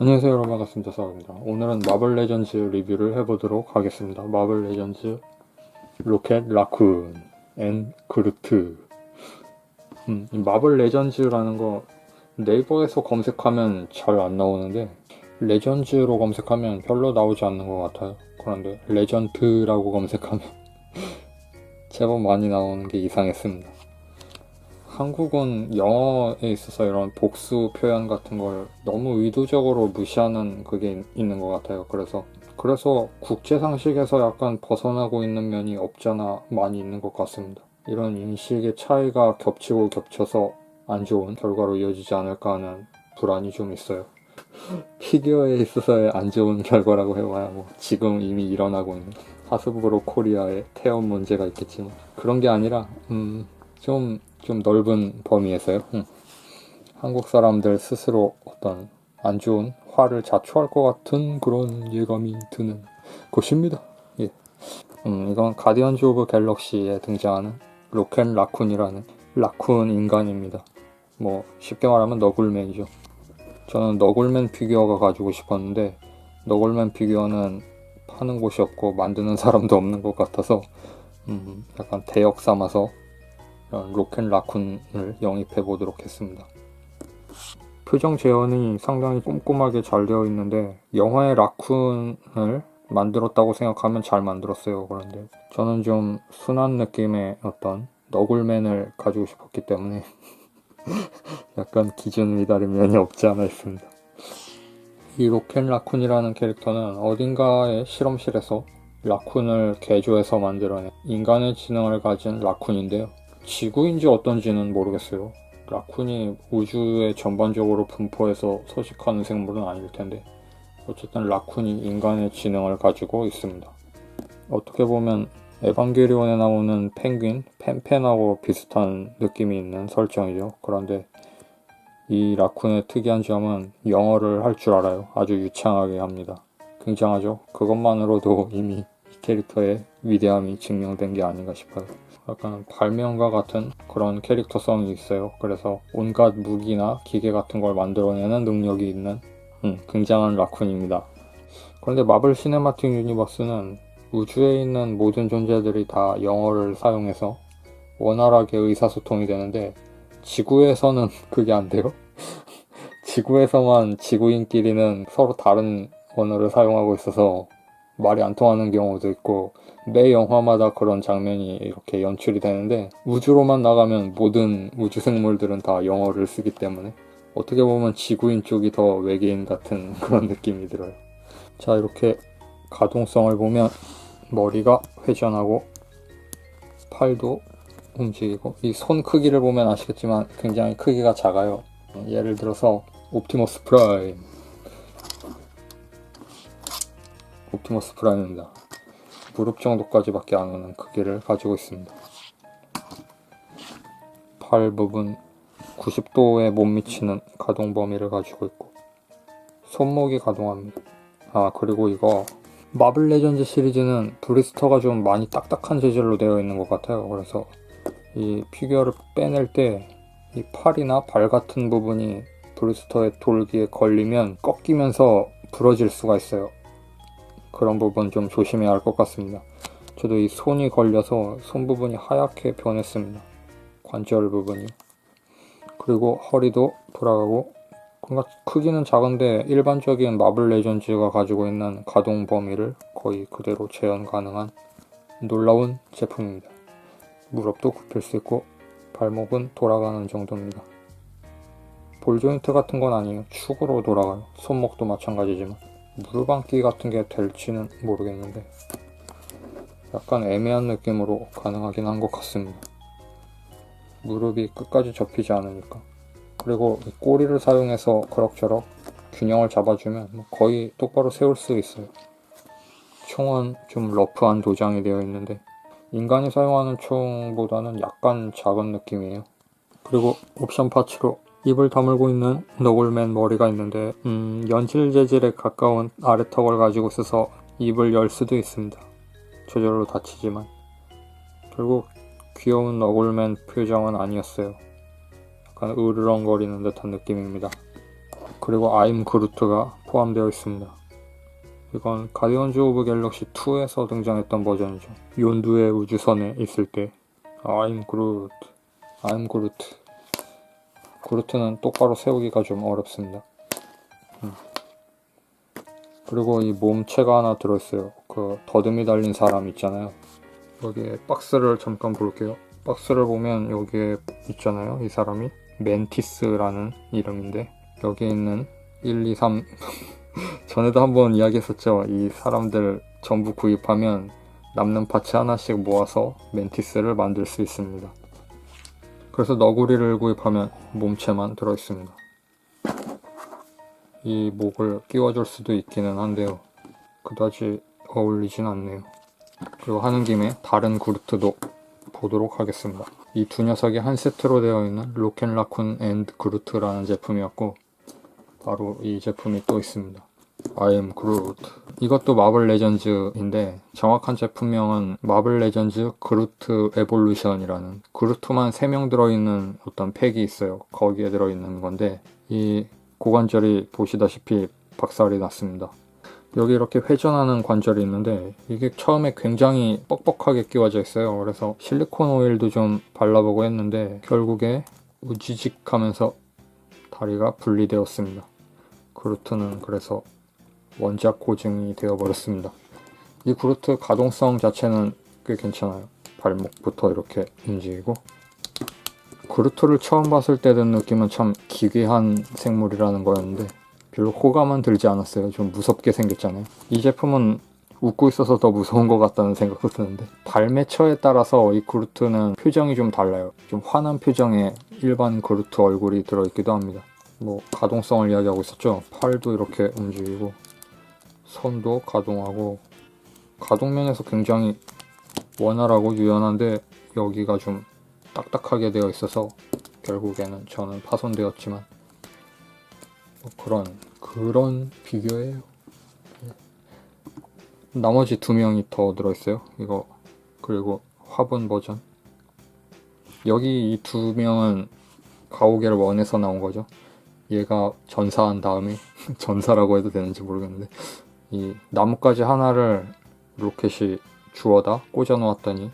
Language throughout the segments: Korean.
안녕하세요 여러분, 반갑습니다. 싸우입니다. 오늘은 마블 레전즈 리뷰를 해보도록 하겠습니다. 마블 레전즈 로켓 라쿤 앤 그루트. 이 마블 레전즈라는 거 네이버에서 검색하면 잘 안 나오는데 레전즈로 검색하면 별로 나오지 않는 것 같아요. 그런데 레전드라고 검색하면 제법 많이 나오는 게 이상했습니다. 한국은 영어에 있어서 이런 복수 표현 같은 걸 너무 의도적으로 무시하는 그게 있는 것 같아요. 그래서 국제 상식에서 약간 벗어나고 있는 면이 없잖아 많이 있는 것 같습니다. 이런 인식의 차이가 겹치고 겹쳐서 안 좋은 결과로 이어지지 않을까 하는 불안이 좀 있어요. 피규어에 있어서의 안 좋은 결과라고 해봐야 뭐 지금 이미 일어나고 있는 하스브로 코리아의 태연 문제가 있겠지만 그런 게 아니라 좀 넓은 범위에서요. 한국 사람들 스스로 어떤 안 좋은 화를 자초할 것 같은 그런 예감이 드는 것입니다. 예. 이건 가디언즈 오브 갤럭시에 등장하는 로켓 라쿤이라는 라쿤 인간입니다. 뭐 쉽게 말하면 너굴맨이죠. 저는 너굴맨 피규어가 가지고 싶었는데 너굴맨 피규어는 파는 곳이 없고 만드는 사람도 없는 것 같아서 약간 대역 삼아서 로켓 라쿤을 영입해 보도록 했습니다. 표정 재현이 상당히 꼼꼼하게 잘 되어 있는데 영화의 라쿤을 만들었다고 생각하면 잘 만들었어요. 그런데 저는 좀 순한 느낌의 어떤 너굴맨을 가지고 싶었기 때문에 약간 기준 미달의 면이 없지 않아 있습니다. 이 로켓 라쿤이라는 캐릭터는 어딘가의 실험실에서 라쿤을 개조해서 만들어낸 인간의 지능을 가진 라쿤인데요. 지구인지 어떤지는 모르겠어요. 라쿤이 우주에 전반적으로 분포해서 서식하는 생물은 아닐 텐데 어쨌든 라쿤이 인간의 지능을 가지고 있습니다. 어떻게 보면 에반게리온에 나오는 펭귄, 펜펜하고 비슷한 느낌이 있는 설정이죠. 그런데 이 라쿤의 특이한 점은 영어를 할 줄 알아요. 아주 유창하게 합니다. 굉장하죠? 그것만으로도 이미 이 캐릭터의 위대함이 증명된 게 아닌가 싶어요. 약간 발명가 같은 그런 캐릭터성이 있어요. 그래서 온갖 무기나 기계 같은 걸 만들어내는 능력이 있는 굉장한 라쿤입니다. 그런데 마블 시네마틱 유니버스는 우주에 있는 모든 존재들이 다 영어를 사용해서 원활하게 의사소통이 되는데 지구에서는 그게 안 돼요. 지구에서만 지구인끼리는 서로 다른 언어를 사용하고 있어서 말이 안 통하는 경우도 있고 매 영화마다 그런 장면이 이렇게 연출이 되는데 우주로만 나가면 모든 우주 생물들은 다 영어를 쓰기 때문에 어떻게 보면 지구인 쪽이 더 외계인 같은 그런 느낌이 들어요. 자, 이렇게 가동성을 보면 머리가 회전하고 팔도 움직이고 이 손 크기를 보면 아시겠지만 굉장히 크기가 작아요. 예를 들어서 옵티머스 프라임입니다. 무릎 정도까지밖에 안 오는 크기를 가지고 있습니다. 팔 부분 90도에 못 미치는 가동 범위를 가지고 있고 손목이 가동합니다. 그리고 이거 마블 레전즈 시리즈는 브리스터가 좀 많이 딱딱한 재질로 되어 있는 것 같아요. 그래서 이 피규어를 빼낼 때 이 팔이나 발 같은 부분이 브리스터의 돌기에 걸리면 꺾이면서 부러질 수가 있어요. 그런 부분 좀 조심해야 할 것 같습니다. 저도 이 손이 걸려서 손 부분이 하얗게 변했습니다. 관절 부분이. 그리고 허리도 돌아가고 크기는 작은데 일반적인 마블 레전즈가 가지고 있는 가동 범위를 거의 그대로 재현 가능한 놀라운 제품입니다. 무릎도 굽힐 수 있고 발목은 돌아가는 정도입니다. 볼 조인트 같은 건 아니에요. 축으로 돌아가요. 손목도 마찬가지지만 무릎 안기 같은 게 될지는 모르겠는데 약간 애매한 느낌으로 가능하긴 한 것 같습니다. 무릎이 끝까지 접히지 않으니까. 그리고 이 꼬리를 사용해서 그럭저럭 균형을 잡아주면 거의 똑바로 세울 수 있어요. 총은 좀 러프한 도장이 되어 있는데 인간이 사용하는 총보다는 약간 작은 느낌이에요. 그리고 옵션 파츠로 입을 다물고 있는 너굴맨 머리가 있는데 연질 재질에 가까운 아래턱을 가지고 있어서 입을 열 수도 있습니다. 저절로 닫히지만 결국 귀여운 너굴맨 표정은 아니었어요. 약간 으르렁거리는 듯한 느낌입니다. 그리고 I'm 그루트가 포함되어 있습니다. 이건 가디언즈 오브 갤럭시 2에서 등장했던 버전이죠. 욘두의 우주선에 있을 때 I'm 그루트, I'm 그루트. 그루트는 똑바로 세우기가 좀 어렵습니다. 그리고 이 몸체가 하나 들어있어요. 그 더듬이 달린 사람 있잖아요. 여기에 박스를 잠깐 볼게요. 박스를 보면 여기에 있잖아요. 이 사람이 멘티스라는 이름인데 여기에 있는 1, 2, 3 전에도 한번 이야기했었죠. 이 사람들 전부 구입하면 남는 파츠 하나씩 모아서 멘티스를 만들 수 있습니다. 그래서 너구리를 구입하면 몸체만 들어있습니다. 이 목을 끼워줄 수도 있기는 한데요. 그다지 어울리진 않네요. 그리고 하는 김에 다른 그루트도 보도록 하겠습니다. 이 두 녀석이 한 세트로 되어 있는 로켄라쿤 앤드 그루트라는 제품이었고 바로 이 제품이 또 있습니다. I am Groot. 이것도 마블 레전즈인데 정확한 제품명은 마블 레전즈 그루트 에볼루션이라는 그루트만 3명 들어있는 어떤 팩이 있어요. 거기에 들어있는 건데 이 고관절이 보시다시피 박살이 났습니다. 여기 이렇게 회전하는 관절이 있는데 이게 처음에 굉장히 뻑뻑하게 끼워져 있어요. 그래서 실리콘 오일도 좀 발라보고 했는데 결국에 우지직하면서 다리가 분리되었습니다. 그루트는 그래서 원작 고증이 되어버렸습니다. 이 그루트 가동성 자체는 꽤 괜찮아요. 발목부터 이렇게 움직이고 그루트를 처음 봤을 때 든 느낌은 참 기괴한 생물이라는 거였는데 별로 호감은 들지 않았어요. 좀 무섭게 생겼잖아요. 이 제품은 웃고 있어서 더 무서운 것 같다는 생각도 드는데 발매처에 따라서 이 그루트는 표정이 좀 달라요. 좀 화난 표정의 일반 그루트 얼굴이 들어있기도 합니다. 뭐 가동성을 이야기하고 있었죠. 팔도 이렇게 움직이고 손도 가동하고 가동면에서 굉장히 원활하고 유연한데 여기가 좀 딱딱하게 되어 있어서 결국에는 저는 파손되었지만 뭐 그런 비교예요. 나머지 2명이 더 들어있어요. 이거 그리고 화분 버전. 여기 이 2명은 가오갤 1에서 나온 거죠. 얘가 전사한 다음에 전사라고 해도 되는지 모르겠는데 이 나뭇가지 하나를 로켓이 주워다 꽂아 놓았더니 이렇게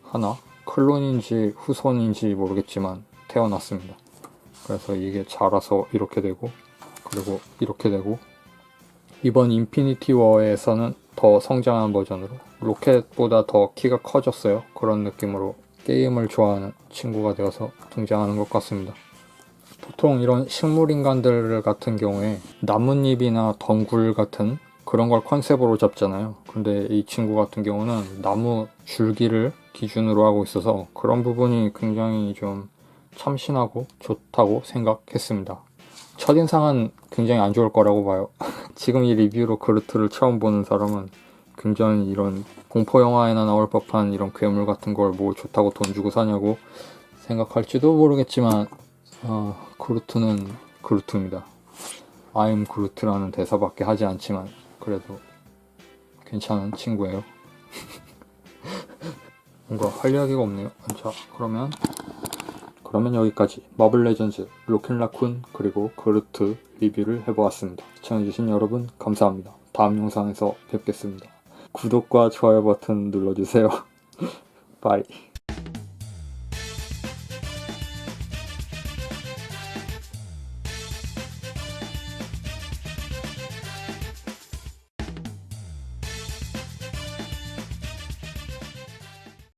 하나 클론인지 후손인지 모르겠지만 태어났습니다. 그래서 이게 자라서 이렇게 되고 그리고 이렇게 되고 이번 인피니티 워에서는 더 성장한 버전으로 로켓보다 더 키가 커졌어요. 그런 느낌으로 게임을 좋아하는 친구가 되어서 등장하는 것 같습니다. 보통 이런 식물인간들 같은 경우에 나뭇잎이나 덩굴 같은 그런 걸 컨셉으로 잡잖아요. 근데 이 친구 같은 경우는 나무 줄기를 기준으로 하고 있어서 그런 부분이 굉장히 좀 참신하고 좋다고 생각했습니다. 첫인상은 굉장히 안 좋을 거라고 봐요. 지금 이 리뷰로 그루트를 처음 보는 사람은 굉장히 이런 공포 영화에나 나올 법한 이런 괴물 같은 걸 뭐 좋다고 돈 주고 사냐고 생각할지도 모르겠지만 그루트는 그루트입니다. I'm 그루트라는 대사밖에 하지 않지만 그래도 괜찮은 친구예요. 뭔가 할 이야기가 없네요. 자, 그러면 여기까지 마블 레전즈 로켄라쿤 그리고 그루트 리뷰를 해보았습니다. 시청해주신 여러분 감사합니다. 다음 영상에서 뵙겠습니다. 구독과 좋아요 버튼 눌러주세요. 바이.